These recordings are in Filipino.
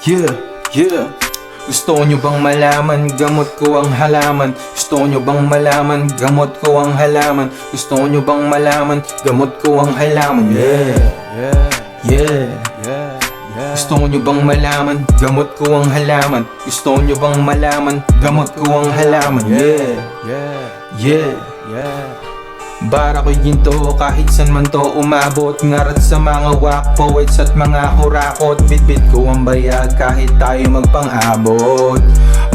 Yeah. Gusto nyo bang malaman, gamot ko ang halaman? Gusto nyo bang malaman, gamot ko ang halaman? Gusto nyo bang malaman, gamot ko ang halaman? Yeah. Gusto nyo bang malaman, gamot ko ang halaman? Gusto nyo bang malaman, gamot ko ang halaman? Yeah. Bara ko'y ginto, kahit san man to umabot. Ngarat sa mga whack poets at mga hurakot. Bitbit ko ang bayag kahit tayo magpang-abot.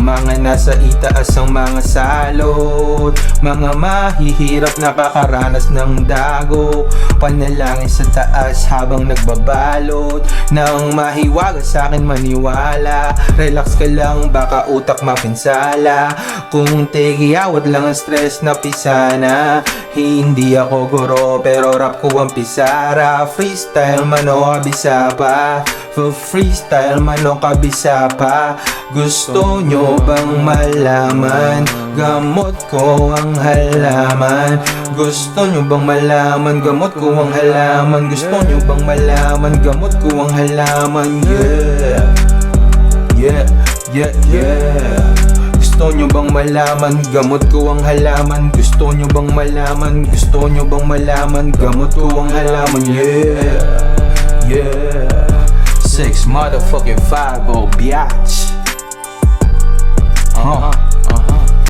Mga nasa itaas ang mga salot, mga mahihirap nakakaranas ng dago. Panalangin sa taas habang nagbabalot, nang mahiwaga sa akin maniwala. Relax ka lang, baka utak mapinsala. Kung tigiyawat lang ang stress na pisana. Hindi ako guro pero rap ko ang pisara. Freestyle man o kabisa pa, freestyle man o kabisa pa. Gusto nyo bang malaman, gamot ko ang halaman? Gusto nyo bang malaman, gamot ko ang halaman? Gusto nyo bang malaman, gamot ko ang halaman? Yeah. Gusto nyo bang malaman, gamot ko ang halaman? Gusto nyo bang malaman, gusto nyo bang malaman, gamot ko ang halaman? Yeah. 6 motherfucking 5 biatch.